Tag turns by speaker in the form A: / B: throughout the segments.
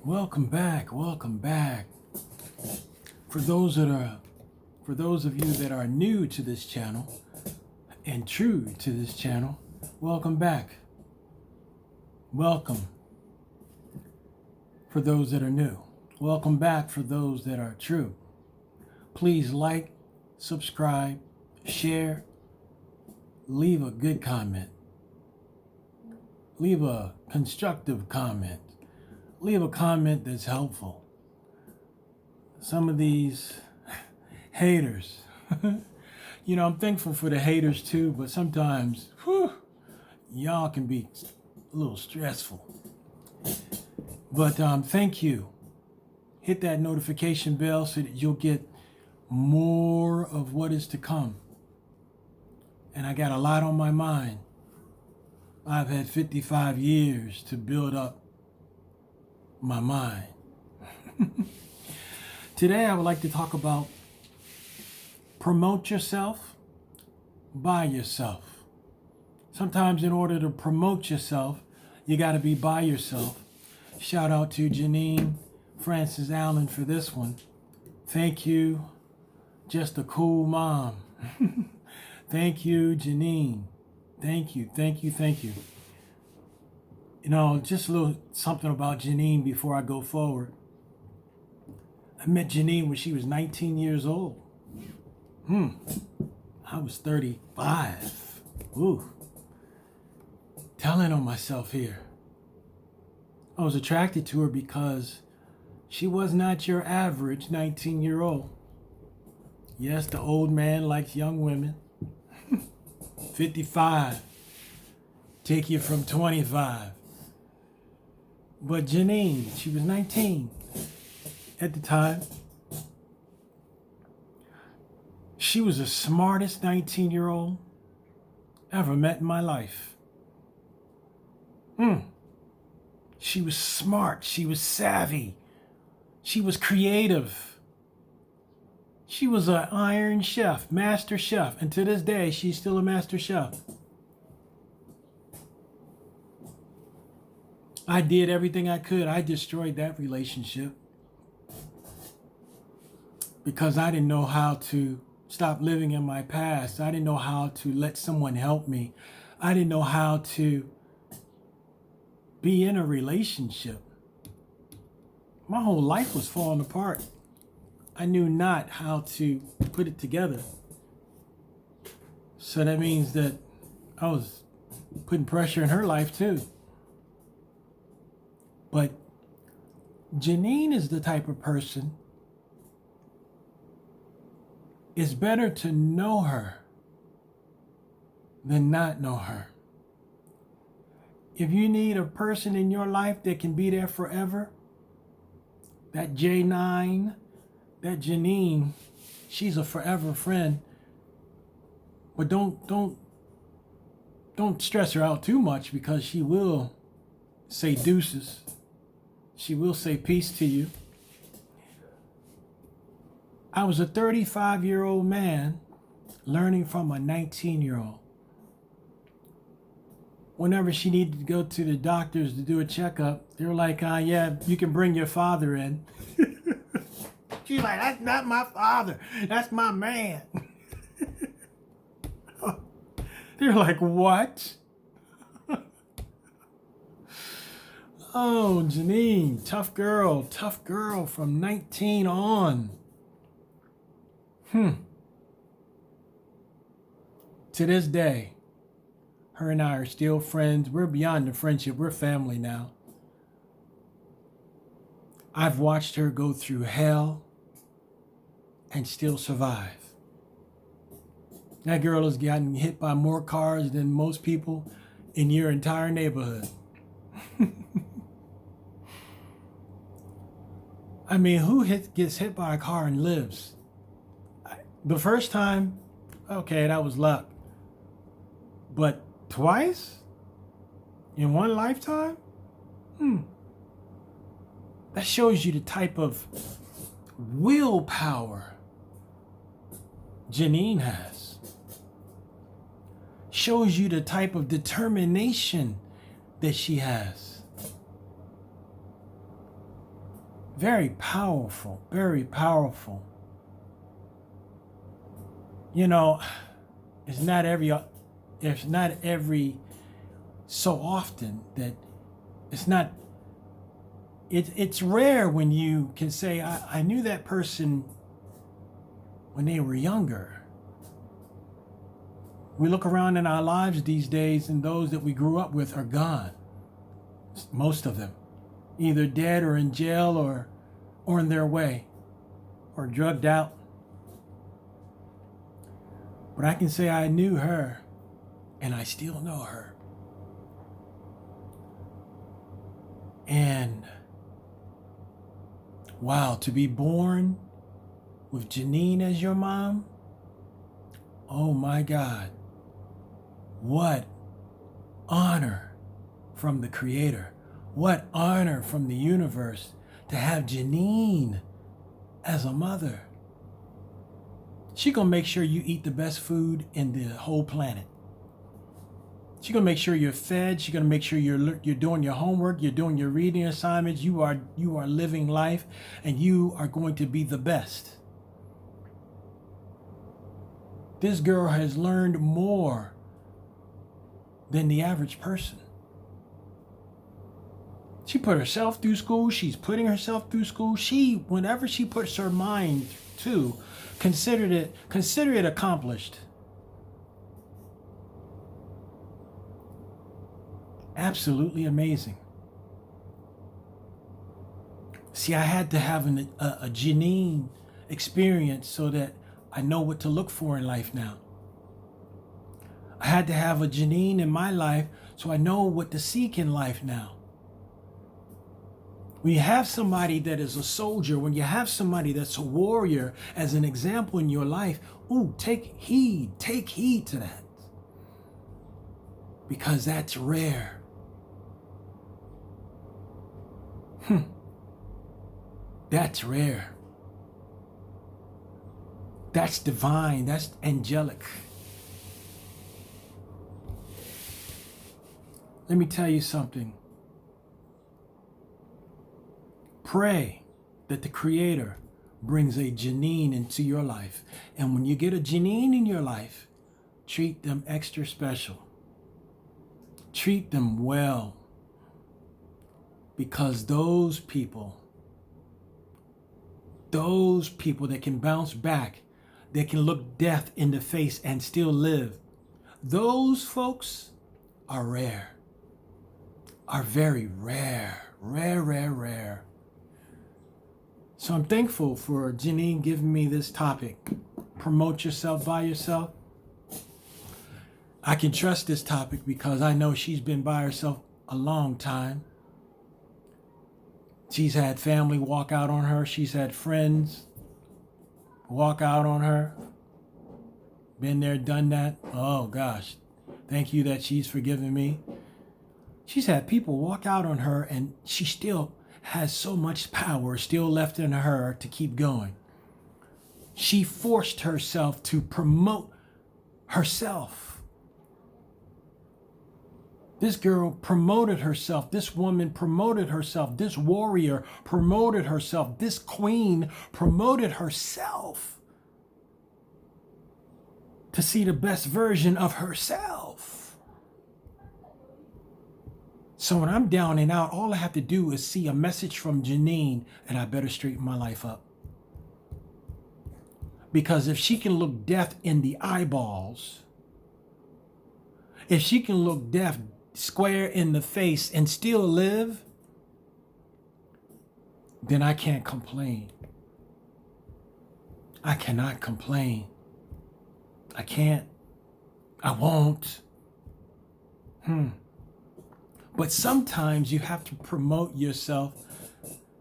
A: Welcome back. Welcome back. For those of you that are new to this channel and true to this channel, welcome back. Welcome. For those that are new, welcome back. For those that are true, please like, subscribe, share, leave a good comment, leave a constructive comment, leave a comment that's helpful. Some of these haters, I'm thankful for the haters too, but sometimes, y'all can be a little stressful. But thank you. Hit that notification bell so that you'll get more of what is to come. And I got a lot on my mind. I've had 55 years to build up my mind. Today I would like to talk about promote yourself by yourself. Sometimes in order to promote yourself, you got to be by yourself. Shout out to Janine Francis Allen for this one. Thank you. Just a cool mom. Thank you, Janine. Thank you. Just a little something about Janine before I go forward. I met Janine when she was 19 years old. I was 35. Ooh. Telling on myself here. I was attracted to her because she was not your average 19-year-old. Yes, the old man likes young women. 55. Take you from 25. But Janine, she was 19 at the time. She was the smartest 19-year-old ever met in my life. She was smart. She was savvy. She was creative. She was an iron chef, master chef. And to this day, she's still a master chef. I did everything I could. I destroyed that relationship because I didn't know how to stop living in my past. I didn't know how to let someone help me. I didn't know how to be in a relationship. My whole life was falling apart. I knew not how to put it together. So that means that I was putting pressure in her life too. But Janine is the type of person, it's better to know her than not know her. If you need a person in your life that can be there forever, that J9, that Janine, she's a forever friend. But don't stress her out too much because she will say deuces. She will say peace to you. I was a 35-year-old man learning from a 19-year-old. Whenever she needed to go to the doctors to do a checkup, they were like, yeah, you can bring your father in. She's like, that's not my father. That's my man. They're like, what? Oh, Janine, tough girl from 19 on. To this day, her and I are still friends. We're beyond the friendship. We're family now. I've watched her go through hell and still survive. That girl has gotten hit by more cars than most people in your entire neighborhood. I mean, who gets hit by a car and lives? The first time, okay, that was luck. But twice? In one lifetime? That shows you the type of willpower Janine has. Shows you the type of determination that she has. Very powerful, very powerful. You know, it's not every so often that it's rare when you can say, I knew that person when they were younger. We look around in our lives these days and those that we grew up with are gone. Most of them. Either dead or in jail or on their way or drugged out. But I can say I knew her and I still know her. And wow, to be born with Janine as your mom, oh my God, what honor from the Creator. What honor from the universe to have Janine as a mother. She gonna make sure you eat the best food in the whole planet. She gonna make sure you're fed. She gonna make sure you're doing your homework. You're doing your reading assignments. You are living life, and you are going to be the best. This girl has learned more than the average person. She put herself through school. She's putting herself through school. Whenever she puts her mind to, consider it accomplished. Absolutely amazing. See, I had to have a Janine experience so that I know what to look for in life now. I had to have a Janine in my life so I know what to seek in life now. When you have somebody that is a soldier, when you have somebody that's a warrior as an example in your life, take heed to that. Because that's rare. That's rare. That's divine, that's angelic. Let me tell you something. Pray that the Creator brings a Janine into your life. And when you get a Janine in your life, treat them extra special. Treat them well. Because those people that can bounce back, that can look death in the face and still live, those folks are rare. Are very rare. Rare. So I'm thankful for Janine giving me this topic. Promote yourself by yourself. I can trust this topic because I know she's been by herself a long time. She's had family walk out on her. She's had friends walk out on her. Been there, done that. Oh gosh. Thank you that she's forgiven me. She's had people walk out on her and she still has so much power still left in her to keep going. She forced herself to promote herself. This girl promoted herself. This woman promoted herself. This warrior promoted herself. This queen promoted herself to see the best version of herself. So when I'm down and out, all I have to do is see a message from Janine and I better straighten my life up. Because if she can look death in the eyeballs, if she can look death square in the face and still live, then I can't complain. I cannot complain. I can't. I won't. But sometimes you have to promote yourself.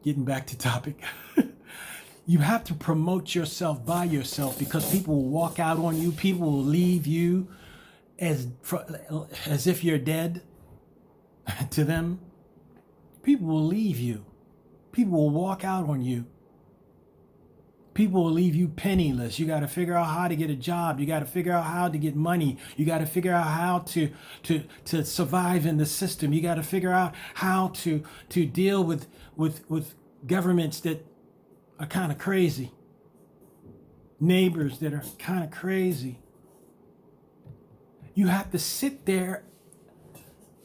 A: Getting back to topic. You have to promote yourself by yourself because people will walk out on you. People will leave you as if you're dead to them. People will leave you. People will walk out on you. People will leave you penniless. You got to figure out how to get a job. You got to figure out how to get money. You got to figure out how to survive in the system. You got to figure out how to deal with governments that are kind of crazy, neighbors that are kind of crazy. You have to sit there,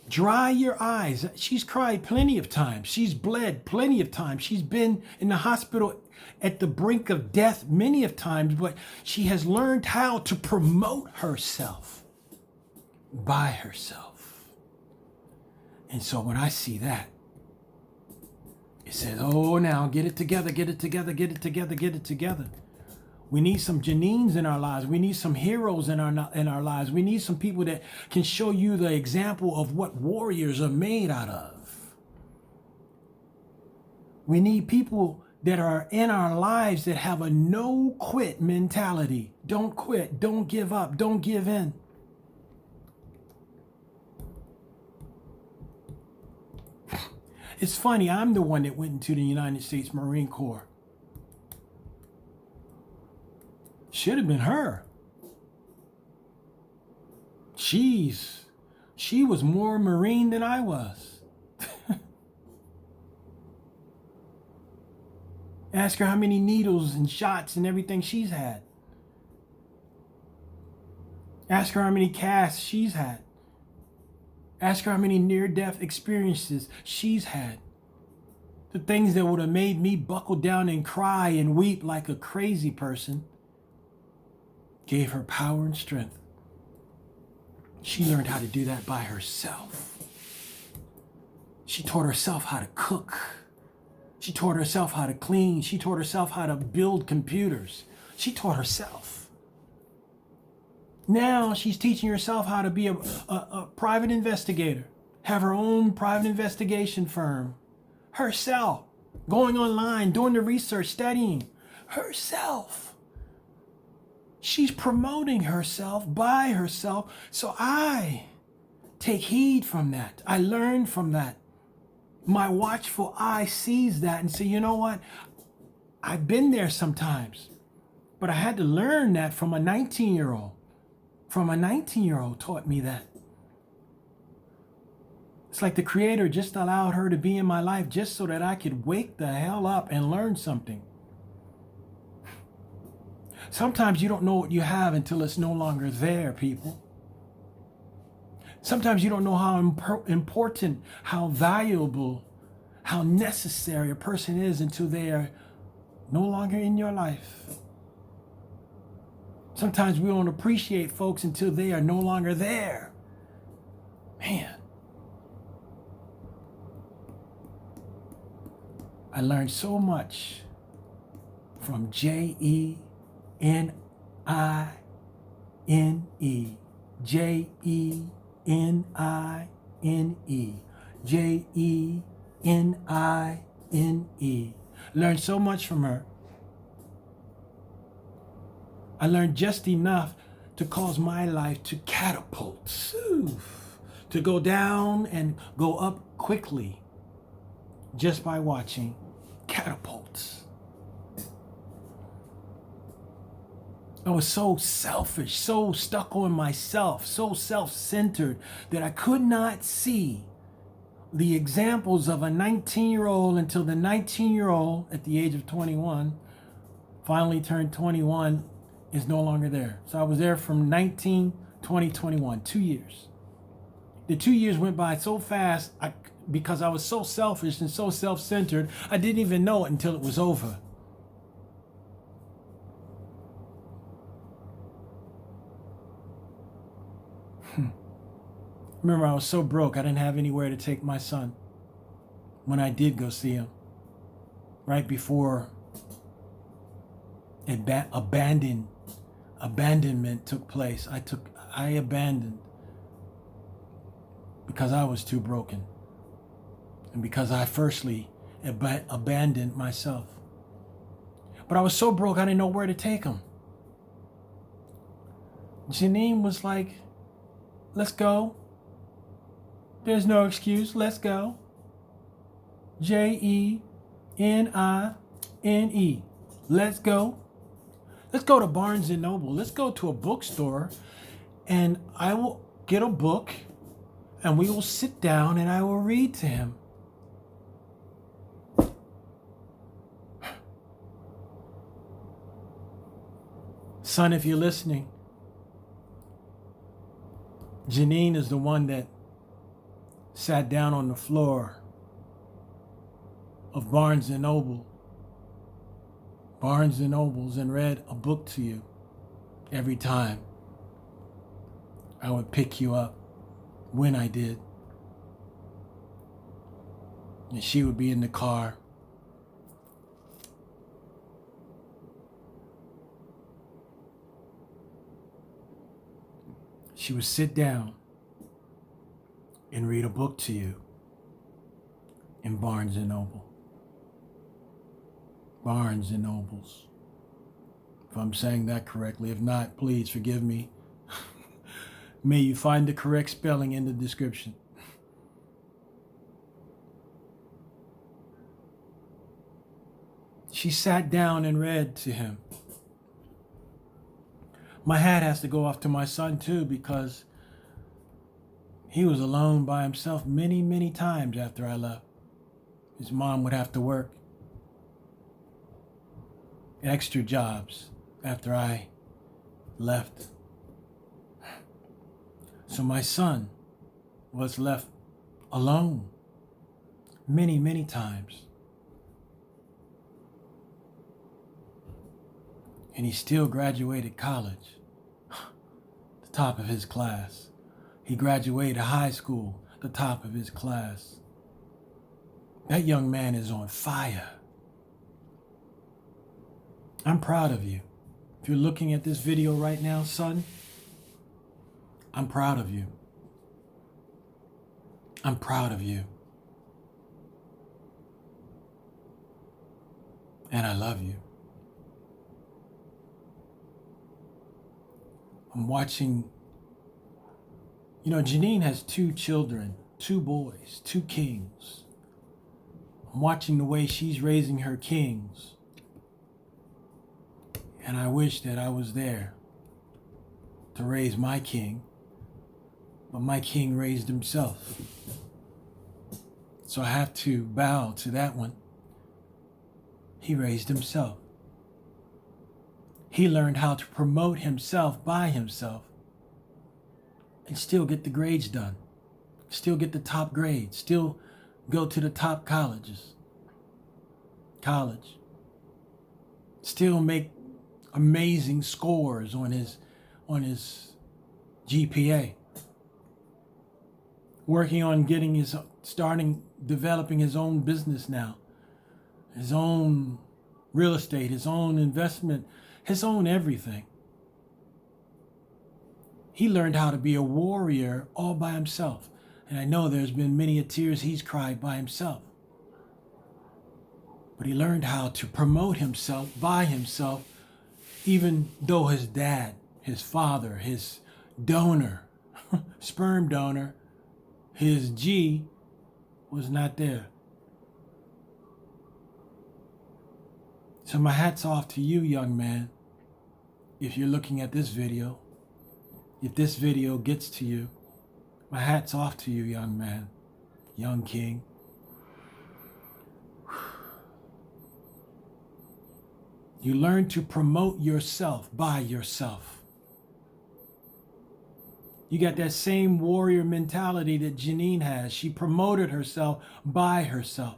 A: dry your eyes. She's cried plenty of times. She's bled plenty of times. She's been in the hospital at the brink of death many of times, but she has learned how to promote herself by herself. And so when I see that, it says, oh, now get it together, get it together, get it together, get it together. We need some Janines in our lives. We need some heroes in our lives. We need some people that can show you the example of what warriors are made out of. We need people that are in our lives that have a no quit mentality. Don't quit, don't give up, don't give in. It's funny, I'm the one that went into the United States Marine Corps. Should have been her. She was more Marine than I was. Ask her how many needles and shots and everything she's had. Ask her how many casts she's had. Ask her how many near-death experiences she's had. The things that would have made me buckle down and cry and weep like a crazy person gave her power and strength. She learned how to do that by herself. She taught herself how to cook. She taught herself how to clean. She taught herself how to build computers. She taught herself. Now she's teaching herself how to be a private investigator, have her own private investigation firm, herself, going online, doing the research, studying herself. She's promoting herself by herself. So I take heed from that. I learn from that. My watchful eye sees that and say, you know what? I've been there sometimes, but I had to learn that from a 19-year-old. From a 19-year-old taught me that. It's like the Creator just allowed her to be in my life just so that I could wake the hell up and learn something. Sometimes you don't know what you have until it's no longer there, people. Sometimes you don't know how important, how valuable, how necessary a person is until they are no longer in your life. Sometimes we don't appreciate folks until they are no longer there. Man. I learned so much from Jenine. Jenine. Jenine. Learned so much from her. I learned just enough to cause my life to catapult, to go down and go up quickly just by watching catapults. I was so selfish, so stuck on myself, so self-centered that I could not see the examples of a 19-year-old until the 19-year-old at the age of 21 finally turned 21 is no longer there. So I was there from 19, 20, 21, 2 years. The 2 years went by so fast because I was so selfish and so self-centered, I didn't even know it until it was over. Remember, I was so broke, I didn't have anywhere to take my son when I did go see him. Right before abandonment took place. I abandoned because I was too broken. And because I firstly abandoned myself. But I was so broke, I didn't know where to take him. Janine was like, let's go. There's no excuse. Let's go. Jenine. Let's go. Let's go to Barnes and Noble. Let's go to a bookstore and I will get a book and we will sit down and I will read to him. Son, if you're listening, Janine is the one that sat down on the floor of Barnes and Nobles and read a book to you every time I would pick you up when I did. And she would be in the car. She would sit down and read a book to you in Barnes and Noble. Barnes and Nobles. If I'm saying that correctly. If not, please forgive me. May you find the correct spelling in the description. She sat down and read to him. My hat has to go off to my son too, because he was alone by himself many, many times after I left. His mom would have to work extra jobs after I left. So my son was left alone many, many times. And he still graduated college, the top of his class. He graduated high school, the top of his class. That young man is on fire. I'm proud of you. If you're looking at this video right now, son, I'm proud of you. I'm proud of you. And I love you. I'm watching, Janine has 2 children, 2 boys, 2 kings. I'm watching the way she's raising her kings. And I wish that I was there to raise my king, but my king raised himself. So I have to bow to that one. He raised himself. He learned how to promote himself by himself and still get the grades done, still get the top grades, still go to the top college, still make amazing scores on his GPA, working on developing his own business now, his own real estate, his own investment, his own everything. He learned how to be a warrior all by himself. And I know there's been many a tears he's cried by himself. But he learned how to promote himself by himself, even though his dad, his father, his donor, sperm donor, his G was not there. So my hat's off to you, young man. If you're looking at this video, if this video gets to you, my hat's off to you, young man, young king. You learn to promote yourself by yourself. You got that same warrior mentality that Janine has. She promoted herself by herself.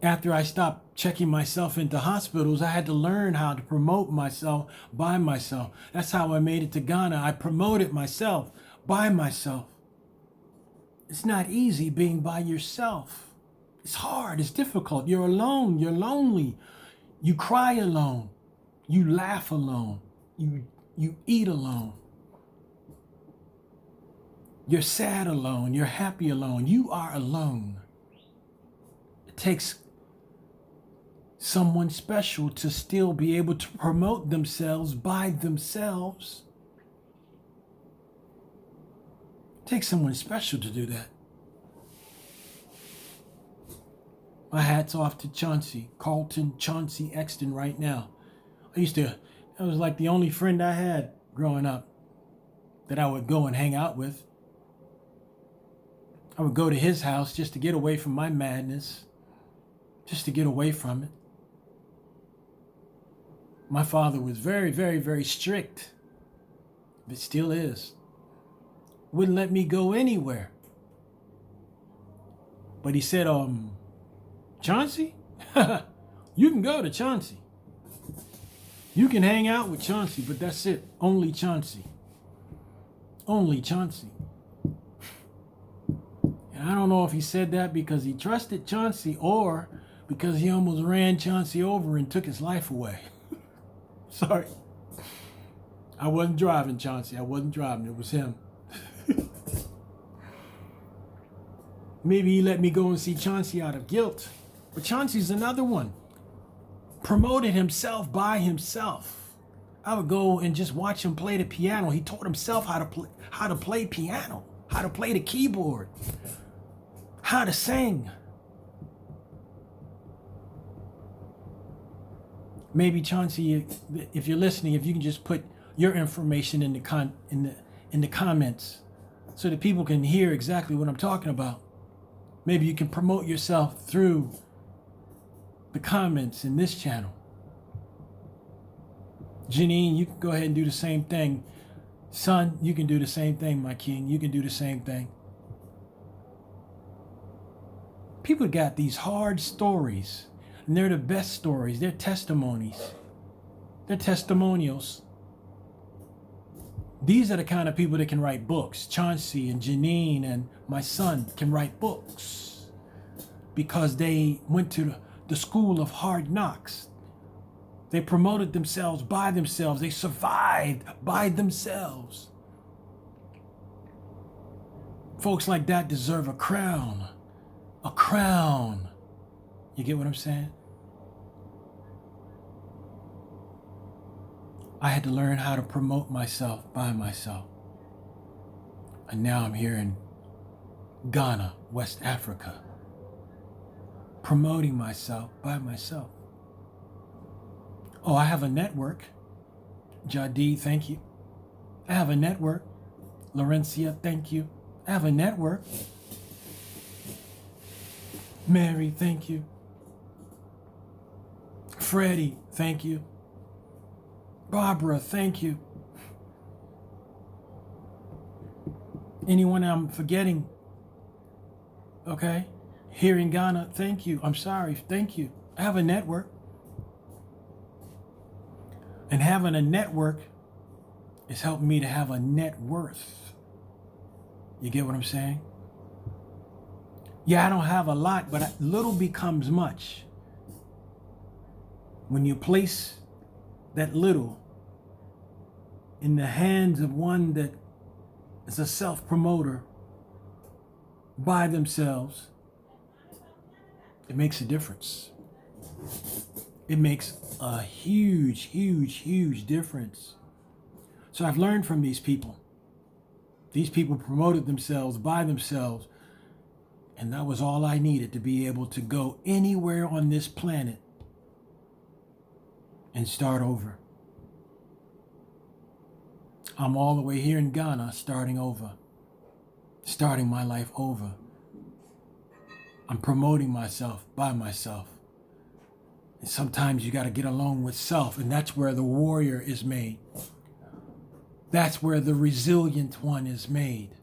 A: After I stopped checking myself into hospitals, I had to learn how to promote myself by myself. That's how I made it to Ghana. I promoted myself by myself. It's not easy being by yourself. It's hard. It's difficult. You're alone. You're lonely. You cry alone. You laugh alone. You eat alone. You're sad alone. You're happy alone. You are alone. It takes someone special to still be able to promote themselves by themselves. It takes someone special to do that. My hat's off to Chauncey Exton right now. That was like the only friend I had growing up that I would go and hang out with. I would go to his house just to get away from my madness, just to get away from it. My father was very, very, very strict. But still is. Wouldn't let me go anywhere. But he said, Chauncey, you can go to Chauncey. You can hang out with Chauncey, but that's it. Only Chauncey. Only Chauncey. And I don't know if he said that because he trusted Chauncey or because he almost ran Chauncey over and took his life away. Sorry. I wasn't driving, Chauncey. I wasn't driving. It was him. Maybe he let me go and see Chauncey out of guilt. But Chauncey's another one. Promoted himself by himself. I would go and just watch him play the piano. He taught himself how to play piano, how to play the keyboard, how to sing. Maybe Chauncey, if you're listening, if you can just put your information in the comments so that people can hear exactly what I'm talking about. Maybe you can promote yourself through the comments in this channel. Janine, you can go ahead and do the same thing. Son, you can do the same thing, my king. You can do the same thing. People got these hard stories, and they're the best stories. They're testimonies. They're testimonials. These are the kind of people that can write books. Chauncey and Janine and my son can write books because they went to the school of hard knocks. They promoted themselves by themselves. They survived by themselves. Folks like that deserve a crown. A crown. You get what I'm saying? I had to learn how to promote myself by myself. And now I'm here in Ghana, West Africa, promoting myself by myself. Oh, I have a network. Jadi, thank you. I have a network. Laurencia, thank you. I have a network. Mary, thank you. Freddie, thank you. Barbara, thank you. Anyone I'm forgetting, okay? Here in Ghana, thank you. I'm sorry, thank you. I have a network. And having a network is helping me to have a net worth. You get what I'm saying? Yeah, I don't have a lot, but little becomes much. When you place that little in the hands of one that is a self-promoter by themselves, it makes a difference. It makes a huge, huge, huge difference. So I've learned from these people. These people promoted themselves by themselves, and that was all I needed to be able to go anywhere on this planet and start over. I'm all the way here in Ghana, starting over, starting my life over. I'm promoting myself by myself. And sometimes you got to get along with self, and that's where the warrior is made. That's where the resilient one is made.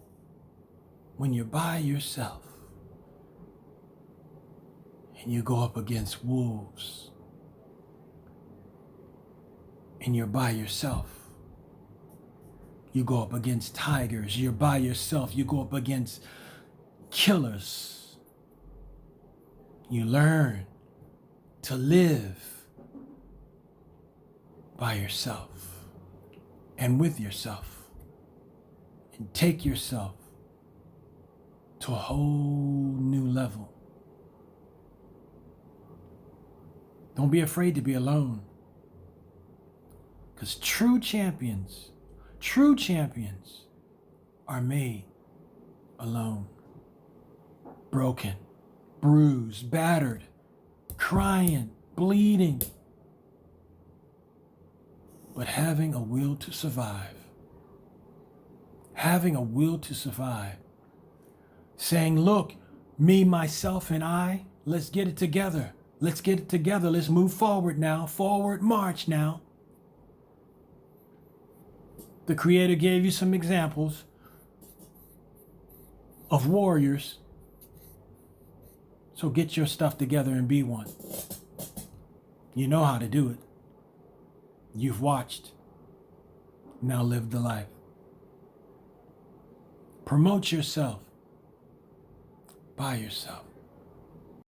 A: When you're by yourself and you go up against wolves and you're by yourself. You go up against tigers. You're by yourself. You go up against killers. You learn to live by yourself and with yourself and take yourself to a whole new level. Don't be afraid to be alone, because true champions are made alone, broken, bruised, battered, crying, bleeding, but having a will to survive. Having a will to survive. Saying, look, me, myself, and I, let's get it together. Let's get it together. Let's move forward now. Forward march now. The Creator gave you some examples of warriors. So get your stuff together and be one. You know how to do it. You've watched. Now live the life. Promote yourself by yourself.